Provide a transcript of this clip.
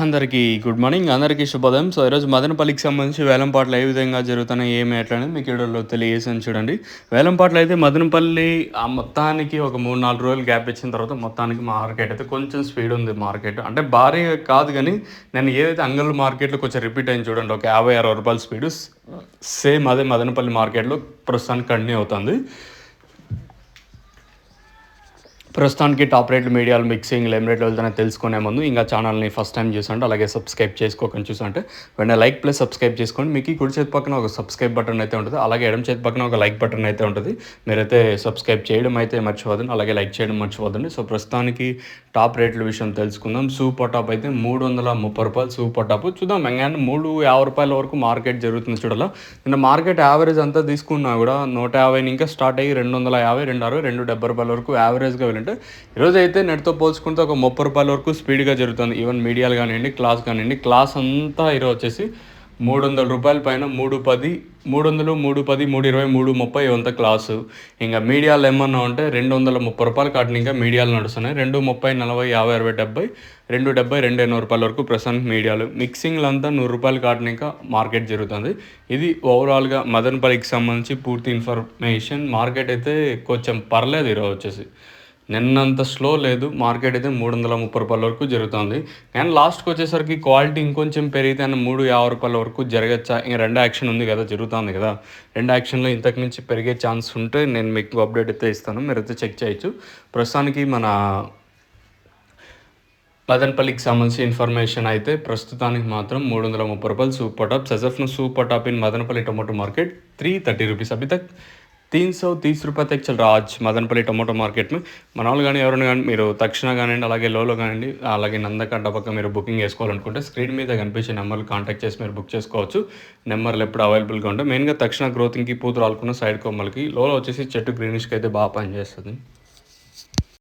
అందరికీ good morning. అందరికీ శుభోదయం. సో, ఈరోజు మదనపల్లికి సంబంధించి వేలంపాటలు ఏ విధంగా జరుగుతున్నాయి, ఏమి ఎట్లా అనేది మీకు వీడియోలో తెలియజేసాను చూడండి. వేలంపాటలు అయితే మదనపల్లి మొత్తానికి ఒక 3, 4 రోజులు గ్యాప్ ఇచ్చిన తర్వాత మొత్తానికి మార్కెట్ అయితే కొంచెం స్పీడ్ ఉంది మార్కెట్. అంటే భారీ కాదు కానీ నేను ఏదైతే అంగళ్ళు మార్కెట్లో కొంచెం రిపీట్ అయింది చూడండి, ఒక 50-60 రూపాయల స్పీడు సేమ్ అదే మదనపల్లి మార్కెట్లో ప్రస్తుతానికి కంటిన్యూ అవుతుంది. ప్రస్తుతానికి టాప్ రేట్లు, మీడియాలు, మిక్సింగ్ ఏం రేట్లు వెళ్తానో తెలుసుకునే ముందు ఇంకా ఛానల్ని ఫస్ట్ టైం చూసంటే అలాగే సబ్స్క్రైబ్ చేసుకోకుండా చూసంటే వెంటనే లైక్ ప్లస్ సబ్స్క్రైబ్ చేసుకోండి. మీకు ఈ కుడి చేతి పక్కన ఒక సబ్స్క్రైబ్ బటన్ అయితే ఉంటుంది, అలాగే ఎడమ చేతి పక్కన ఒక లైక్ బటన్ అయితే ఉంటుంది. మీరైతే సబ్స్క్రైబ్ చేయడం అయితే మర్చిపోదండి, అలాగే లైక్ చేయడం మర్చిపోదండి. సో ప్రస్తుతానికి టాప్ రేట్ల విషయం తెలుసుకుందాం. సూపర్ టాప్ అయితే 330 రూపాయలు సూపర్ టాప్ చూద్దాం. ఎంగానే 350 రూపాయల వరకు మార్కెట్ జరుగుతుంది చూడాలి. నిన్న మార్కెట్ యావరేజ్ అంతా తీసుకున్నా కూడా 150 ఇంకా స్టార్ట్ అయ్యి 250, 260, 270 రూపాయల వరకు యావరేజ్గా వెళ్ళంటే ఈరోజు అయితే నెట్తో పోల్చుకుంటే ఒక 30 రూపాయల వరకు స్పీడ్గా జరుగుతుంది. ఈవెన్ మీడియాలు కానివ్వండి, క్లాస్ కానివ్వండి, క్లాస్ అంతా ఈరోజు వచ్చేసి 300 రూపాయల పైన 310, 300, 310, 320, 330 ఇవంతా క్లాసు. ఇంకా మీడియాలు ఏమన్నా ఉంటే 230 రూపాయలు కాటిన ఇంకా మీడియాలు నడుస్తున్నాయి. 230, 40, 50, 60, 70, 270, 280 రూపాయల వరకు ప్రస్తుతానికి మీడియాలు. మిక్సింగ్లు అంతా 100 రూపాయలు కాటిన ఇంకా మార్కెట్ జరుగుతుంది. ఇది ఓవరాల్గా మదనపల్లికి సంబంధించి పూర్తి ఇన్ఫర్మేషన్. మార్కెట్ అయితే కొంచెం పర్లేదు ఈరోజు వచ్చేసి, నిన్నంత స్లో లేదు. మార్కెట్ అయితే 330 రూపాయల వరకు జరుగుతుంది. కానీ లాస్ట్కి వచ్చేసరికి క్వాలిటీ ఇంకొంచెం పెరిగితే 350 రూపాయల వరకు జరగచ్చా? ఇంకా 2 యాక్షన్ ఉంది కదా, జరుగుతుంది కదా. 2 యాక్షన్లో ఇంతకు మించి పెరిగే ఛాన్స్ ఉంటే నేను మీకు అప్డేట్ అయితే ఇస్తాను, మీరైతే చెక్ చేయొచ్చు. ప్రస్తుతానికి మన మదనపల్లికి సంబంధించి ఇన్ఫర్మేషన్ అయితే ప్రస్తుతానికి మాత్రం 330 రూపాయలు super top. సజఫ్ను సూपर top in Madanapalle tomato market 330 rupees अभी तक 330 రూపాయలు తక్ చల్ రాజ్ మదనపల్లి టొమాటో మార్కెట్ में. మన వాళ్ళు కానీ ఎవరైనా కానీ మీరు తక్షణ కానివ్వండి, అలాగే లోలో కానివ్వండి, అలాగే నందకండ పక్క మీరు బుకింగ్ చేసుకోవాలనుకుంటే స్క్రీన్ మీద కనిపించే నెంబర్లు కాంటాక్ట్ చేసి మీరు బుక్ చేసుకోవచ్చు. నెంబర్లు ఎప్పుడు అవైలబుల్గా ఉంటాయి. మెయిన్గా తక్షణ గ్రోతింగ్కి, పూత రాలుకున్న సైడ్ కొమ్మలకి. లోలో వచ్చేసి చెట్టు గ్రీనిష్కి అయితే బాగా పనిచేస్తుంది.